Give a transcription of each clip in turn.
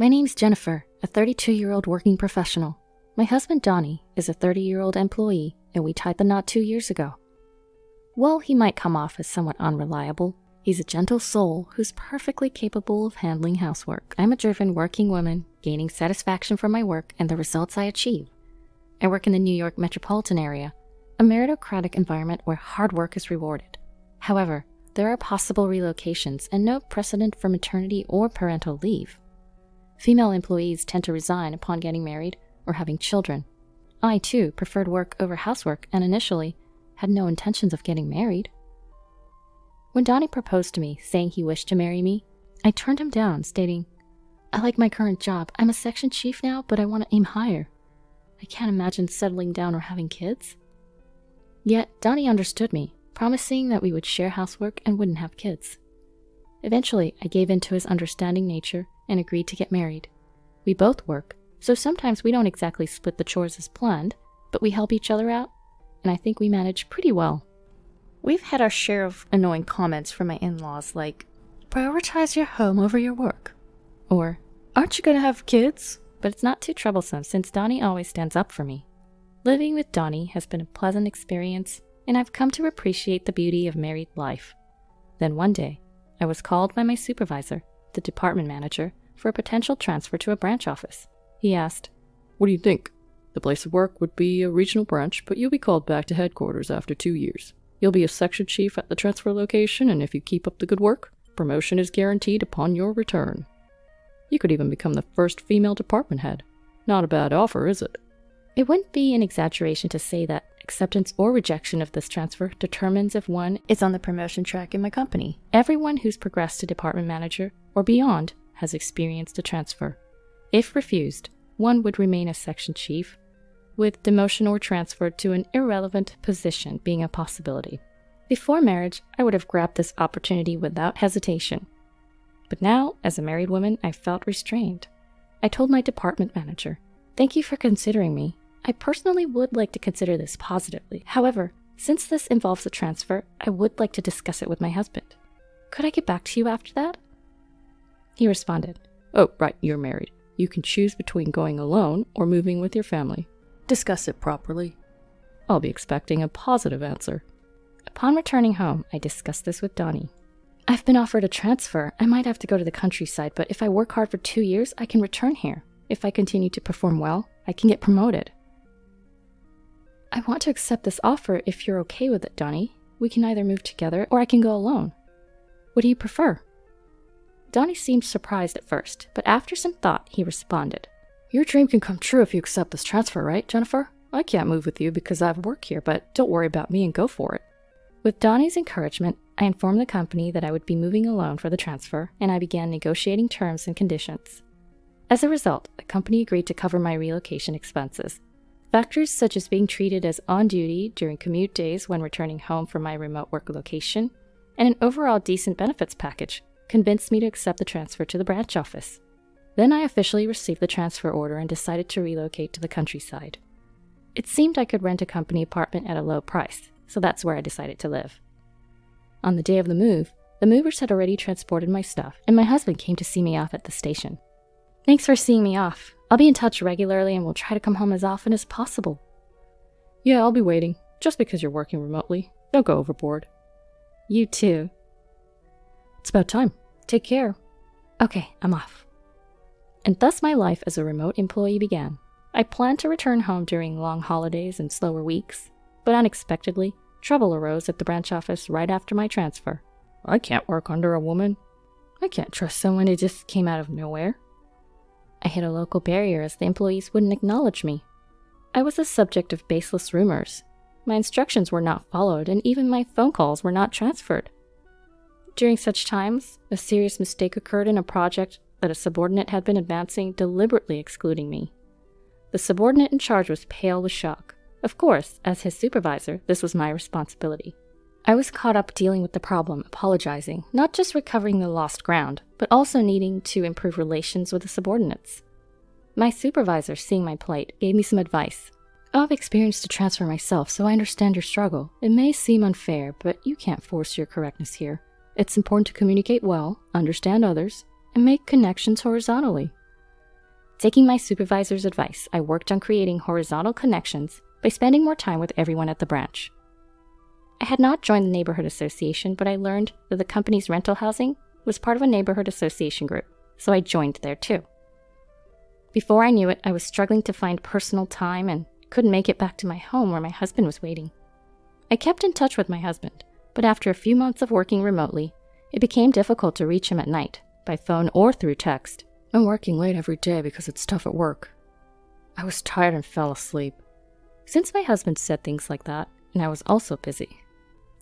My name's Jennifer, a 32-year-old working professional. My husband Donnie is a 30-year-old employee, and we tied the knot 2 years ago. While he might come off as somewhat unreliable, he's a gentle soul who's perfectly capable of handling housework. I'm a driven working woman, gaining satisfaction from my work and the results I achieve. I work in the New York metropolitan area, a meritocratic environment where hard work is rewarded. However, there are possible relocations and no precedent for maternity or parental leave. Female employees tend to resign upon getting married or having children. I, too, preferred work over housework and initially had no intentions of getting married. When Donnie proposed to me, saying he wished to marry me, I turned him down, stating, "I like my current job. I'm a section chief now, but I want to aim higher. I can't imagine settling down or having kids." Yet, Donnie understood me, promising that we would share housework and wouldn't have kids. Eventually, I gave in to his understanding nature and agreed to get married. We both work, so sometimes we don't exactly split the chores as planned, but we help each other out, and I think we manage pretty well. We've had our share of annoying comments from my in-laws like, "Prioritize your home over your work," or "Aren't you gonna have kids?" But it's not too troublesome since Donnie always stands up for me. Living with Donnie has been a pleasant experience, and I've come to appreciate the beauty of married life. Then one day, I was called by my supervisor, the department manager, for a potential transfer to a branch office. He asked, "What do you think? The place of work would be a regional branch, but you'll be called back to headquarters after 2 years. You'll be a section chief at the transfer location, and if you keep up the good work, promotion is guaranteed upon your return. You could even become the first female department head. Not a bad offer, is it?" It wouldn't be an exaggeration to say that acceptance or rejection of this transfer determines if one is on the promotion track in my company. Everyone who's progressed to department manager or beyond has experienced a transfer. If refused, one would remain a section chief, with demotion or transfer to an irrelevant position being a possibility. Before marriage, I would have grabbed this opportunity without hesitation. But now, as a married woman, I felt restrained. I told my department manager, "Thank you for considering me. I personally would like to consider this positively. However, since this involves a transfer, I would like to discuss it with my husband. Could I get back to you after that?" He responded, "Oh, right, you're married. You can choose between going alone or moving with your family. Discuss it properly. I'll be expecting a positive answer." Upon returning home, I discussed this with Donnie. "I've been offered a transfer. I might have to go to the countryside, but if I work hard for 2 years, I can return here. If I continue to perform well, I can get promoted." "I want to accept this offer if you're okay with it, Donnie. We can either move together or I can go alone. What do you prefer?" Donnie seemed surprised at first, but after some thought, he responded, "Your dream can come true if you accept this transfer, right, Jennifer? I can't move with you because I have work here, but don't worry about me and go for it." With Donnie's encouragement, I informed the company that I would be moving alone for the transfer, and I began negotiating terms and conditions. As a result, the company agreed to cover my relocation expenses. Factors such as being treated as on duty during commute days when returning home from my remote work location, and an overall decent benefits package convinced me to accept the transfer to the branch office. Then I officially received the transfer order and decided to relocate to the countryside. It seemed I could rent a company apartment at a low price, so that's where I decided to live. On the day of the move, the movers had already transported my stuff, and my husband came to see me off at the station. "Thanks for seeing me off. I'll be in touch regularly and we'll try to come home as often as possible." "Yeah, I'll be waiting. Just because you're working remotely. Don't go overboard." "You too." "It's about time. Take care." "Okay, I'm off." And thus my life as a remote employee began. I planned to return home during long holidays and slower weeks, but unexpectedly, trouble arose at the branch office right after my transfer. "I can't work under a woman. I can't trust someone who just came out of nowhere." I hit a local barrier as the employees wouldn't acknowledge me. I was the subject of baseless rumors. My instructions were not followed, and even my phone calls were not transferred. During such times, a serious mistake occurred in a project that a subordinate had been advancing, deliberately excluding me. The subordinate in charge was pale with shock. Of course, as his supervisor, this was my responsibility. I was caught up dealing with the problem, apologizing, not just recovering the lost ground, but also needing to improve relations with the subordinates. My supervisor, seeing my plight, gave me some advice. "I've experienced a transfer myself, so I understand your struggle. It may seem unfair, but you can't force your correctness here. It's important to communicate well, understand others, and make connections horizontally. Taking my supervisor's advice, I worked on creating horizontal connections by spending more time with everyone at the branch. I had not joined the neighborhood association, but I learned that the company's rental housing was part of a neighborhood association group, so I joined there too. Before I knew it, I was struggling to find personal time and couldn't make it back to my home where my husband was waiting. I kept in touch with my husband, but after a few months of working remotely, it became difficult to reach him at night, by phone or through text. I'm working late every day because it's tough at work. I was tired and fell asleep. Since my husband said things like that, and I was also busy,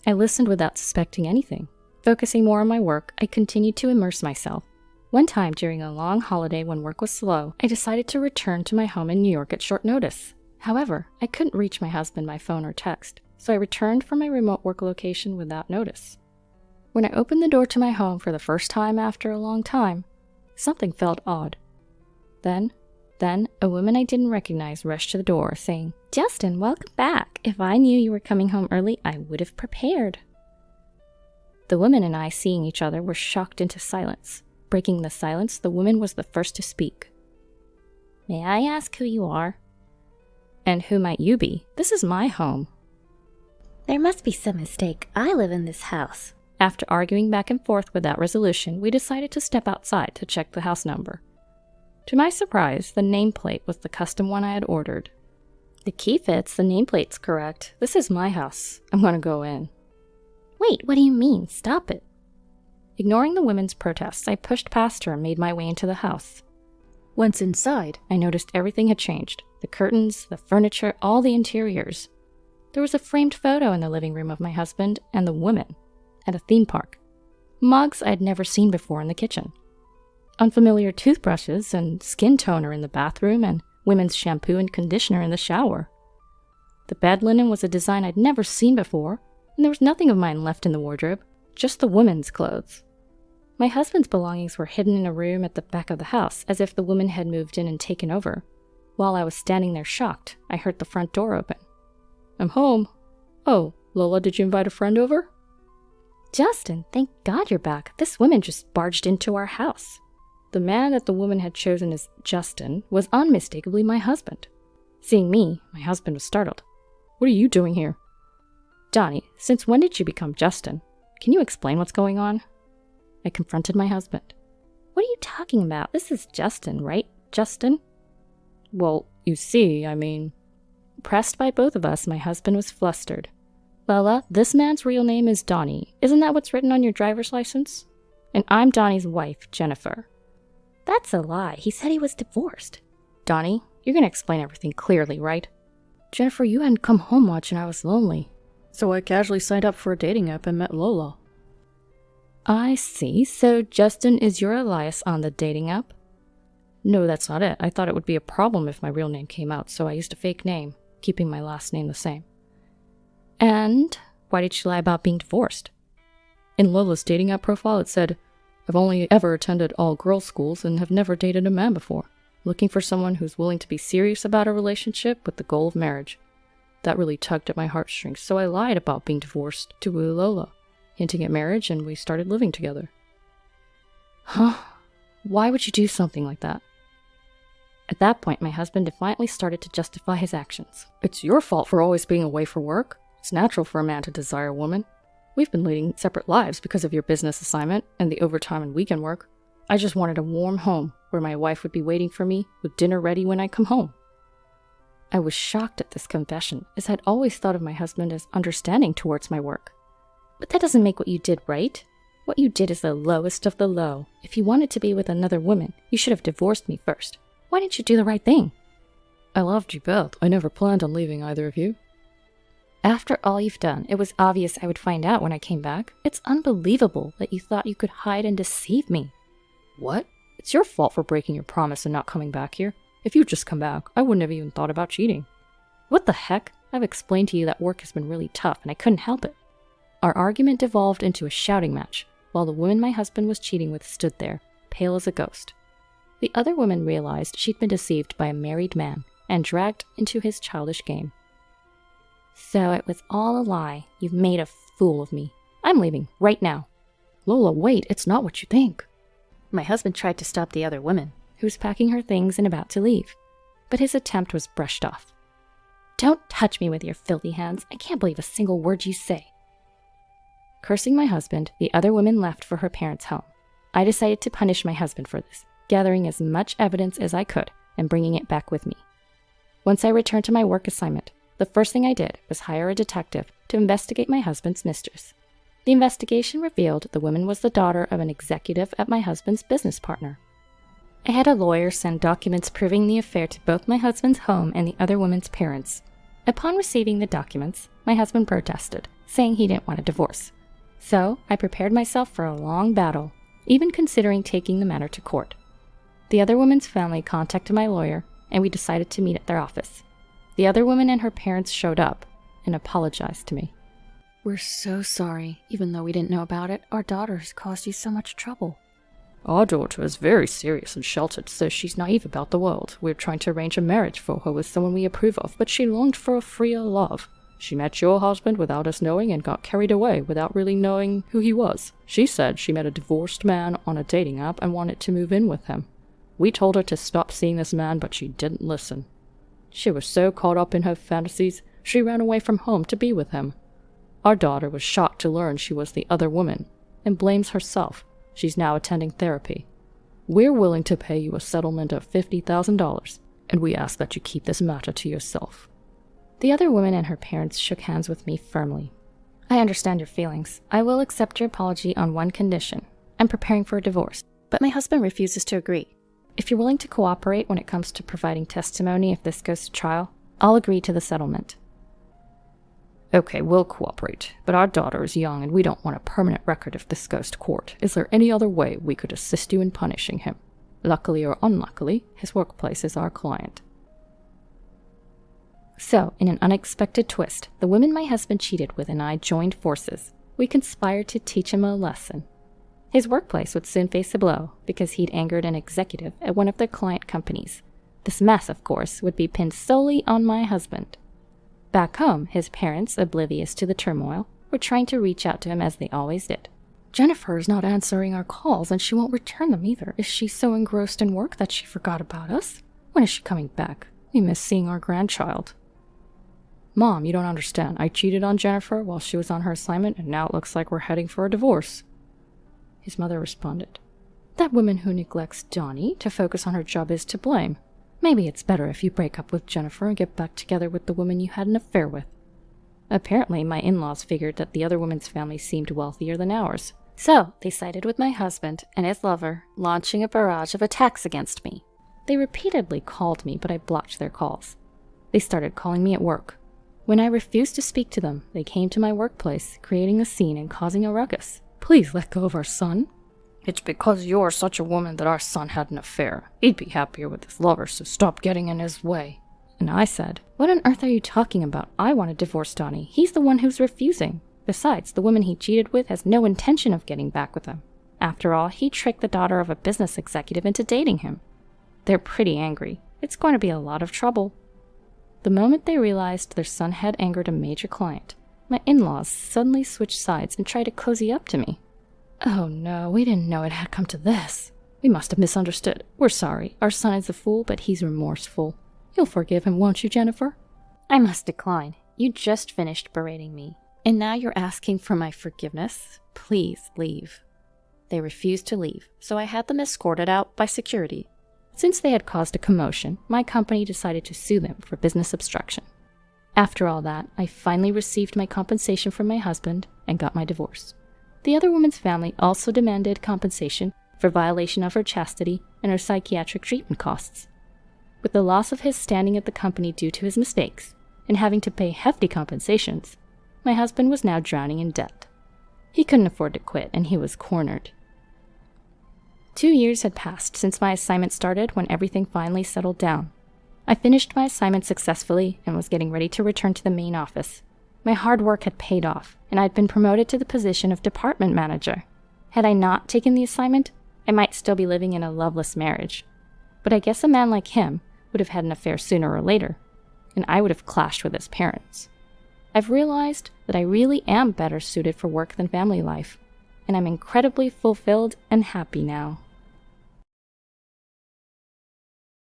I listened without suspecting anything. Focusing more on my work, I continued to immerse myself. One time during a long holiday when work was slow, I decided to return to my home in New York at short notice. However, I couldn't reach my husband by phone or text, so I returned from my remote work location without notice. When I opened the door to my home for the first time after a long time, something felt odd. Then, a woman I didn't recognize rushed to the door, saying, "Justin, welcome back. If I knew you were coming home early, I would have prepared." The woman and I, seeing each other, were shocked into silence. Breaking the silence, the woman was the first to speak. "May I ask who you are?" "And who might you be? This is my home." "There must be some mistake. I live in this house." After arguing back and forth without resolution, we decided to step outside to check the house number. To my surprise, the nameplate was the custom one I had ordered. "The key fits, the nameplate's correct. This is my house. I'm gonna go in." "Wait, what do you mean? Stop it." Ignoring the woman's protests, I pushed past her and made my way into the house. Once inside, I noticed everything had changed. The curtains, the furniture, all the interiors. There was a framed photo in the living room of my husband and the woman at a theme park. Mugs I had never seen before in the kitchen. Unfamiliar toothbrushes and skin toner in the bathroom, and women's shampoo and conditioner in the shower. The bed linen was a design I'd never seen before, and there was nothing of mine left in the wardrobe, just the woman's clothes. My husband's belongings were hidden in a room at the back of the house, as if the woman had moved in and taken over. While I was standing there shocked, I heard the front door open. "I'm home. Oh, Lola, did you invite a friend over?" "Justin, thank God you're back. This woman just barged into our house." The man that the woman had chosen as Justin was unmistakably my husband. Seeing me, my husband was startled. "What are you doing here?" "Donnie, since when did you become Justin? Can you explain what's going on?" I confronted my husband. "What are you talking about? This is Justin, right? Justin?" "Well, you see, Pressed by both of us, my husband was flustered. "Lola, this man's real name is Donnie. Isn't that what's written on your driver's license? And I'm Donnie's wife, Jennifer." "That's a lie. He said he was divorced." "Donnie, you're going to explain everything clearly, right?" "Jennifer, you hadn't come home much and I was lonely, so I casually signed up for a dating app and met Lola." "I see. So Justin is your alias on the dating app?" "No, that's not it. I thought it would be a problem if my real name came out, so I used a fake name, keeping my last name the same." "And why did you lie about being divorced?" "In Lola's dating app profile, it said, 'I've only ever attended all-girls schools and have never dated a man before. Looking for someone who's willing to be serious about a relationship with the goal of marriage.' That really tugged at my heartstrings, so I lied about being divorced to woo Lola, hinting at marriage, and we started living together." "Huh? Why would you do something like that?" At that point, my husband defiantly started to justify his actions. "It's your fault for always being away for work. It's natural for a man to desire a woman. We've been leading separate lives because of your business assignment and the overtime and weekend work. I just wanted a warm home where my wife would be waiting for me with dinner ready when I come home." I was shocked at this confession, as I'd always thought of my husband as understanding towards my work. "But that doesn't make what you did right. What you did is the lowest of the low. If you wanted to be with another woman, you should have divorced me first. Why didn't you do the right thing?" "I loved you both. I never planned on leaving either of you." "After all you've done, it was obvious I would find out when I came back. It's unbelievable that you thought you could hide and deceive me." "What? It's your fault for breaking your promise and not coming back here. If you'd just come back, I wouldn't have even thought about cheating." "What the heck? I've explained to you that work has been really tough and I couldn't help it." Our argument devolved into a shouting match, while the woman my husband was cheating with stood there, pale as a ghost. The other woman realized she'd been deceived by a married man and dragged into his childish game. "So it was all a lie. You've made a fool of me. I'm leaving right now." "Lola, wait, it's not what you think." My husband tried to stop the other woman. who was packing her things and about to leave, but his attempt was brushed off. "Don't touch me with your filthy hands. I can't believe a single word you say." Cursing my husband, the other woman left for her parents' home. I decided to punish my husband for this, gathering as much evidence as I could and bringing it back with me. Once I returned to my work assignment, the first thing I did was hire a detective to investigate my husband's mistress. The investigation revealed the woman was the daughter of an executive at my husband's business partner. I had a lawyer send documents proving the affair to both my husband's home and the other woman's parents. Upon receiving the documents, my husband protested, saying he didn't want a divorce. So I prepared myself for a long battle, even considering taking the matter to court. The other woman's family contacted my lawyer, and we decided to meet at their office. The other woman and her parents showed up and apologized to me. "We're so sorry. Even though we didn't know about it, our daughter has caused you so much trouble." "Our daughter is very serious and sheltered, so she's naive about the world. We're trying to arrange a marriage for her with someone we approve of, but she longed for a freer love. She met your husband without us knowing and got carried away without really knowing who he was. She said she met a divorced man on a dating app and wanted to move in with him. We told her to stop seeing this man, but she didn't listen. She was so caught up in her fantasies, she ran away from home to be with him. Our daughter was shocked to learn she was the other woman and blames herself. She's now attending therapy. We're willing to pay you a settlement of $50,000, and we ask that you keep this matter to yourself." The other woman and her parents shook hands with me firmly. "I understand your feelings. I will accept your apology on one condition. I'm preparing for a divorce, but my husband refuses to agree. If you're willing to cooperate when it comes to providing testimony if this goes to trial, I'll agree to the settlement." "Okay, we'll cooperate, but our daughter is young and we don't want a permanent record if this goes to court. Is there any other way we could assist you in punishing him? Luckily or unluckily, his workplace is our client." So, in an unexpected twist, the woman my husband cheated with and I joined forces. We conspired to teach him a lesson. His workplace would soon face a blow because he'd angered an executive at one of their client companies. This mess, of course, would be pinned solely on my husband. Back home, his parents, oblivious to the turmoil, were trying to reach out to him as they always did. "Jennifer is not answering our calls and she won't return them either. Is she so engrossed in work that she forgot about us? When is she coming back? We miss seeing our grandchild." "Mom, you don't understand. I cheated on Jennifer while she was on her assignment, and now it looks like we're heading for a divorce." His mother responded, "That woman who neglects Donnie to focus on her job is to blame. Maybe it's better if you break up with Jennifer and get back together with the woman you had an affair with." Apparently, my in-laws figured that the other woman's family seemed wealthier than ours. So, they sided with my husband and his lover, launching a barrage of attacks against me. They repeatedly called me, but I blocked their calls. They started calling me at work. When I refused to speak to them, they came to my workplace, creating a scene and causing a ruckus. "Please let go of our son." "It's because you're such a woman that our son had an affair. He'd be happier with his lover, so stop getting in his way." And I said, "What on earth are you talking about? I want to divorce Donnie. He's the one who's refusing. Besides, the woman he cheated with has no intention of getting back with him. After all, he tricked the daughter of a business executive into dating him." They're pretty angry. It's going to be a lot of trouble. The moment they realized their son had angered a major client, my in-laws suddenly switched sides and tried to cozy up to me. "Oh no, we didn't know it had come to this. We must have misunderstood. We're sorry. Our son is a fool, but he's remorseful. You'll forgive him, won't you, Jennifer?" I must decline. You just finished berating me, and now you're asking for my forgiveness? Please leave. They refused to leave, so I had them escorted out by security. Since they had caused a commotion, my company decided to sue them for business obstruction. After all that, I finally received my compensation from my husband and got my divorce. The other woman's family also demanded compensation for violation of her chastity and her psychiatric treatment costs. With the loss of his standing at the company due to his mistakes, and having to pay hefty compensations, my husband was now drowning in debt. He couldn't afford to quit, and he was cornered. 2 years had passed since my assignment started when everything finally settled down. I finished my assignment successfully and was getting ready to return to the main office. My hard work had paid off, and I had been promoted to the position of department manager. Had I not taken the assignment, I might still be living in a loveless marriage. But I guess a man like him would have had an affair sooner or later, and I would have clashed with his parents. I've realized that I really am better suited for work than family life, and I'm incredibly fulfilled and happy now.